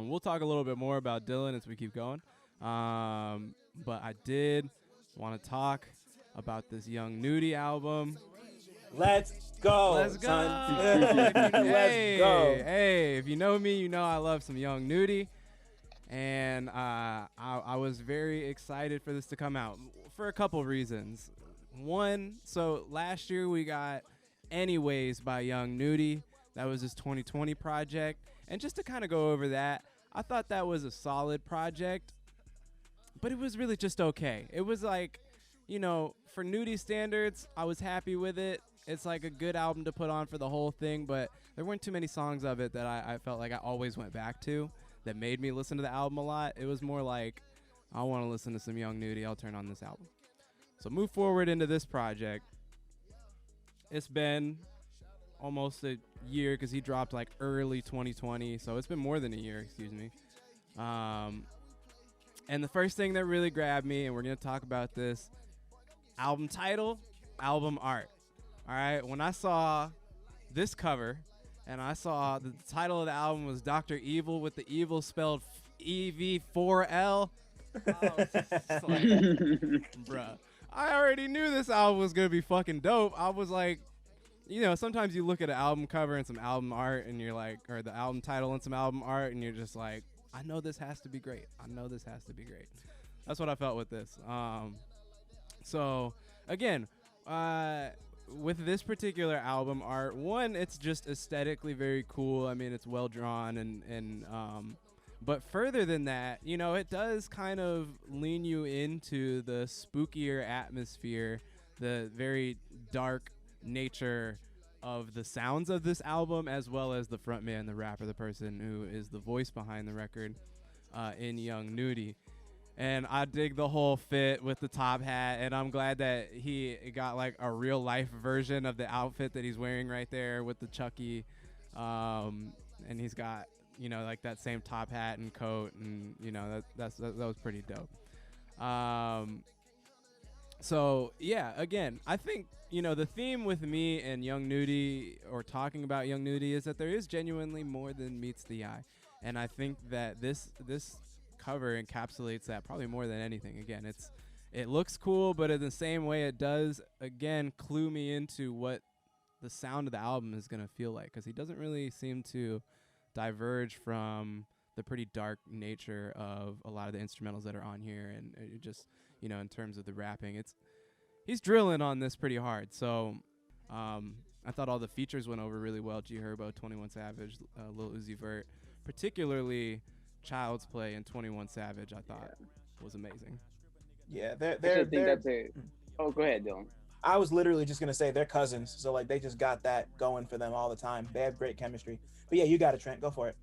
We'll talk a little bit more about Dylan as we keep going. But I did want to talk about this Young Nudy album. Let's go. Let's go. Son. Let's go. Hey, if you know me, you know I love some Young Nudy. And I was very excited for this to come out for a couple reasons. One, so last year we got Anyways by Young Nudy. That was his 2020 project. And just to kind of go over that, I thought that was a solid project, but it was really just okay. It was like, you know, for Nudy standards, I was happy with it. It's like a good album to put on for the whole thing, but there weren't too many songs of it that I felt like I always went back to that made me listen to the album a lot. It was more like, I want to listen to some Young Nudy, I'll turn on this album. So move forward into this project. It's been almost a year because he dropped like early 2020, so it's been more than a year, excuse me. And the first thing that really grabbed me, and we're going to talk about this, album title, album art. All right, when I saw this cover and I saw the title of the album was Dr. Evil with the evil spelled EV4L, I was just like, bruh, I already knew this album was going to be fucking dope. I was like, you know, sometimes you look at an album cover and some album art and you're like, or the album title and some album art and you're just like, I know this has to be great. I know this has to be great. That's what I felt with this. So again, with this particular album art, one, it's just aesthetically very cool. I mean, it's well drawn and but further than that, you know, it does kind of lean you into the spookier atmosphere, the very dark nature of the sounds of this album, as well as the frontman, the rapper, the person who is the voice behind the record in Young Nudy. And I dig the whole fit with the top hat, and I'm glad that he got like a real life version of the outfit that he's wearing right there with the Chucky, and he's got, you know, like that same top hat and coat, and you know that was pretty dope. So yeah, again, I think, you know, the theme with me and Young Nudy, or talking about Young Nudy, is that there is genuinely more than meets the eye, and I think that this cover encapsulates that probably more than anything. Again, it looks cool, but in the same way it does, again, clue me into what the sound of the album is going to feel like, because he doesn't really seem to diverge from the pretty dark nature of a lot of the instrumentals that are on here, and it just, you know, in terms of the rapping, he's drilling on this pretty hard. So I thought all the features went over really well. G Herbo, 21 Savage, Lil Uzi Vert, particularly Child's Play and 21 Savage, I thought was amazing. Yeah, Oh, go ahead, Dylan. I was literally just gonna say they're cousins, so like they just got that going for them all the time. They have great chemistry. But yeah, you got it, Trent. Go for it.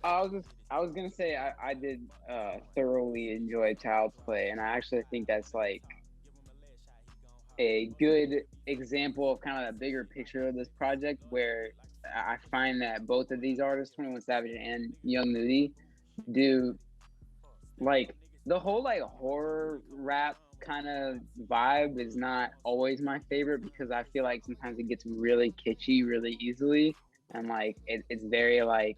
I was gonna say I did thoroughly enjoy Child's Play, and I actually think that's like a good example of kind of the bigger picture of this project, where I find that both of these artists, 21 Savage and Young Nudy, do like the whole like horror rap kind of vibe is not always my favorite, because I feel like sometimes it gets really kitschy really easily, and like it's very like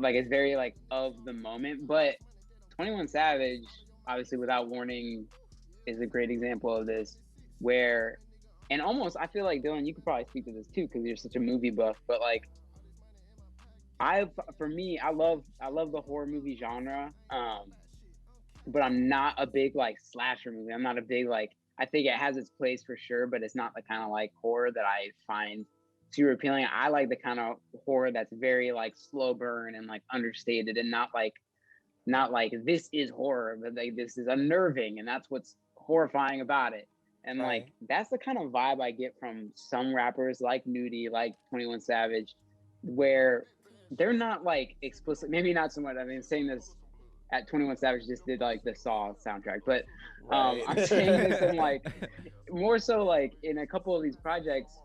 it's very like of the moment. But 21 Savage, obviously Without Warning, is a great example of this, where, and almost, I feel like, Dylan, you could probably speak to this too because you're such a movie buff, but like for me, I love the horror movie genre, but I'm not a big like slasher movie. I'm not a big like, I think it has its place for sure, but it's not the kind of like horror that I find super appealing. I like the kind of horror that's very like slow burn and like understated, and not like this is horror, but like this is unnerving, and that's what's horrifying about it. And Right. like that's the kind of vibe I get from some rappers like Nudy, like 21 Savage, where they're not like explicit, maybe not so much. I mean, saying this at 21 Savage just did like the Saw soundtrack, but Right. I'm saying this in like more so like in a couple of these projects,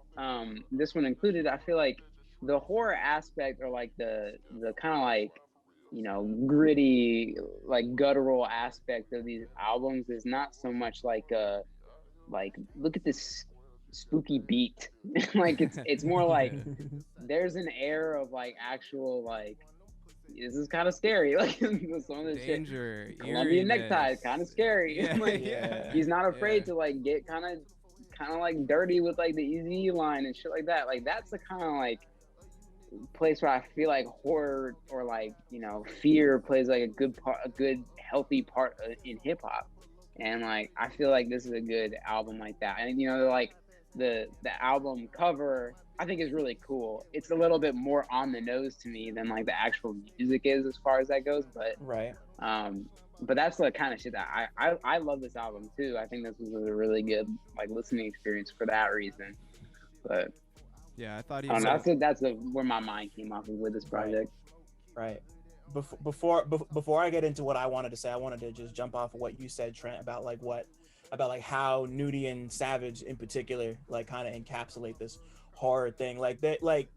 this one included, I feel like the horror aspect, or like the kind of like, you know, gritty, like guttural aspect of these albums is not so much like look at this spooky beat. Like it's more like there's an air of like actual like this is kind of scary. Like some of the Danger, shit, Colombian eeriness. necktie, kind of scary. Yeah, Like yeah. he's not afraid to like get kind of like dirty with like the Easy line and shit like that. Like that's the kind of like place where I feel like horror or like, you know, fear plays like a good healthy part in hip hop. And like I feel like this is a good album like that. And you know, like the album cover I think is really cool. It's a little bit more on the nose to me than like the actual music is as far as that goes, but Right. but that's the kind of shit that I love this album too. I think this was a really good like listening experience for that reason. But yeah, I thought he. that's where my mind came off of with this project. Right. Before I get into what I wanted to say, I wanted to just jump off of what you said, Trent, about like how Nudy and Savage in particular like kind of encapsulate this horror thing. Like that, like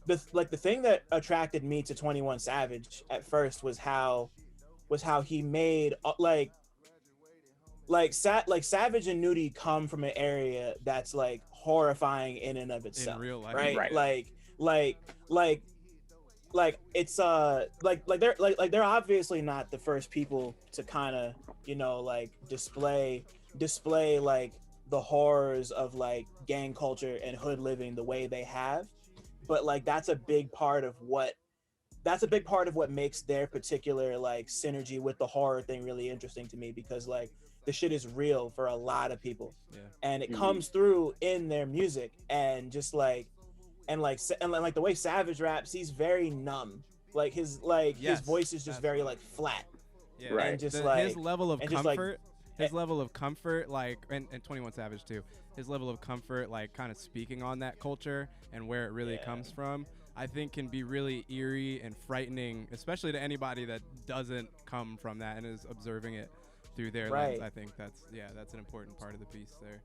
the thing that attracted me to 21 Savage at first was how he made Savage and Nudy come from an area that's like horrifying in and of itself, in real life, right? Like it's they're obviously not the first people to kind of, you know, like display like the horrors of like gang culture and hood living the way they have, but like that's a big part of what makes their particular like synergy with the horror thing really interesting to me, because like the shit is real for a lot of people. Yeah. And it comes through in their music, and just like and like the way Savage raps, he's very numb. Like his voice is just very like flat. Yeah. Right. And just his level of comfort, like, like, and 21 Savage too, his level of comfort, like kind of speaking on that culture and where it really comes from, I think can be really eerie and frightening, especially to anybody that doesn't come from that and is observing it through their lens. I think that's an important part of the piece there.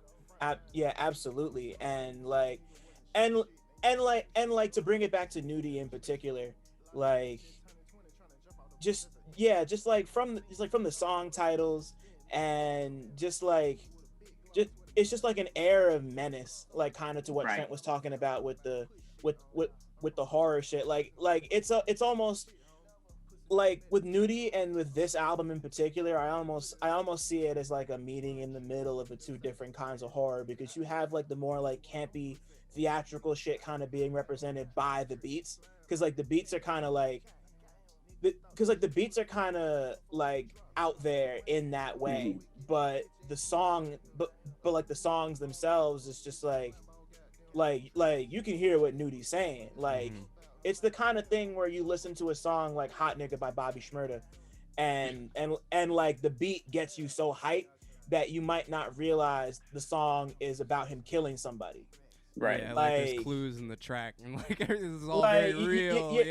Yeah, absolutely. And like to bring it back to Nudy in particular, like just like from the song titles, and it's just like an air of menace, like kind of to what Trent was talking about with the horror shit. Like it's almost like with Nudy and with this album in particular, I almost see it as like a meeting in the middle of the two different kinds of horror, because you have like the more like campy theatrical shit kind of being represented by the beats, because like the beats are kind of like out there in that way, but the song but like the songs themselves is just like you can hear what Nudy's saying. Like it's the kind of thing where you listen to a song like Hot Nigga by Bobby Shmurda, and like the beat gets you so hyped that you might not realize the song is about him killing somebody. Right. Yeah, like there's clues in the track, and like this is all very real.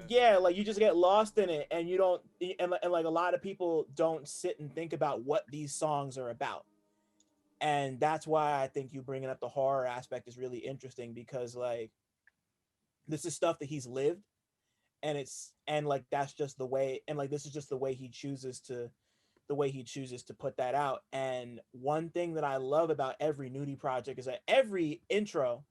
Yeah, like you just get lost in it, and you don't, and like a lot of people don't sit and think about what these songs are about. And that's why I think you bringing up the horror aspect is really interesting, because like this is stuff that he's lived, and like that's just the way, and like this is just the way he chooses to put that out. And one thing that I love about every Nudy project is that every intro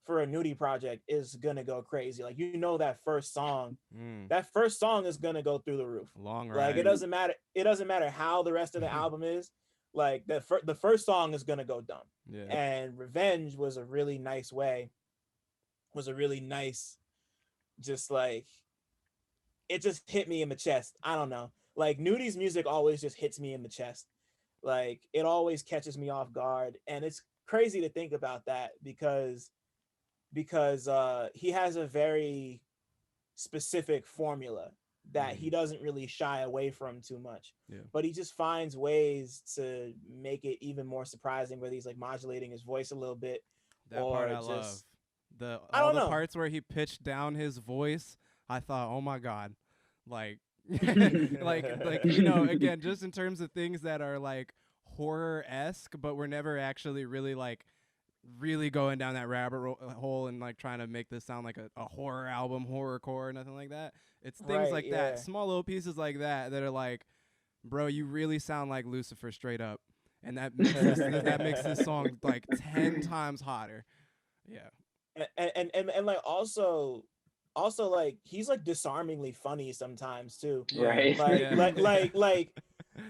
for a Nudy project is gonna go crazy. Like, you know, that first song is gonna go through the roof. Long ride. Like it doesn't matter how the rest of the album is. Like the first song is gonna go dumb. Yeah. And Revenge was a really nice, just like, it just hit me in the chest. I don't know. Like Nudy's music always just hits me in the chest. Like it always catches me off guard. And it's crazy to think about that, because he has a very specific formula that he doesn't really shy away from too much. Yeah. But he just finds ways to make it even more surprising, whether he's like modulating his voice a little bit. That or part I just, love. I don't the know. parts where he pitched down his voice, I thought, oh my God. Like like you know, again, just in terms of things that are like horror-esque, but we're never actually really like really going down that rabbit hole and like trying to make this sound like a horror album, horrorcore, nothing like that. It's things like that, small little pieces like that are like, bro, you really sound like Lucifer straight up. and that makes this song like 10 times hotter. Yeah. And like also like he's like disarmingly funny sometimes too. Right. Like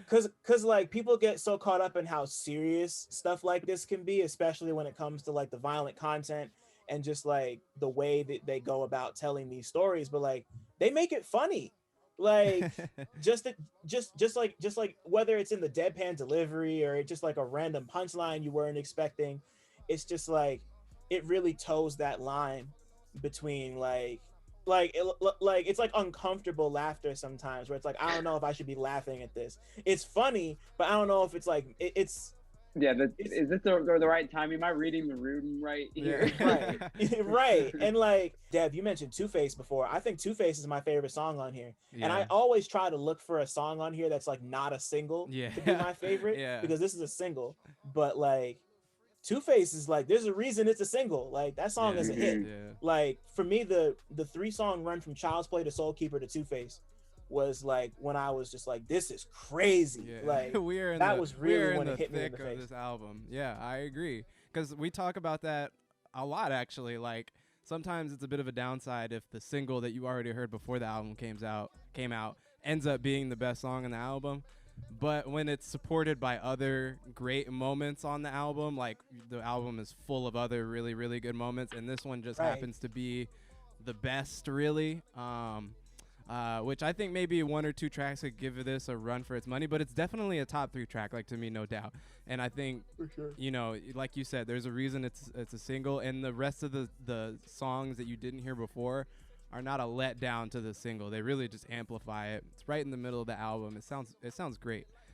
cause like people get so caught up in how serious stuff like this can be, especially when it comes to like the violent content and just like the way that they go about telling these stories, but like they make it funny. Like just like whether it's in the deadpan delivery or just like a random punchline you weren't expecting, it's just like it really toes that line between like it's like uncomfortable laughter sometimes where it's like I don't know if I should be laughing at this. It's funny, but I don't know if it's like it's Yeah, is this the right time? Am I reading the room right here? right. Right. And like Dev, you mentioned Two-Face before. I think Two-Face is my favorite song on here. And I always try to look for a song on here that's like not a single to be my favorite because this is a single. But like Two-Face is like, there's a reason it's a single. Like that song is a hit. Like for me, the 3-song run from Child's Play to Soul Keeper to Two-Face was like when I was just like, this is crazy. Like was really when it hit me in the face. This album. Yeah, I agree. Because we talk about that a lot actually. Like sometimes it's a bit of a downside if the single that you already heard before the album came out ends up being the best song on the album. But when it's supported by other great moments on the album, like the album is full of other really, really good moments, and this one just happens to be the best, really. Which I think maybe 1 or 2 tracks could give this a run for its money, but it's definitely a top 3 track, like to me, no doubt. And I think, for sure, you know, like you said, there's a reason it's a single, and the rest of the songs that you didn't hear before are not a letdown to the single. They really just amplify it. It's right in the middle of the album. It sounds great.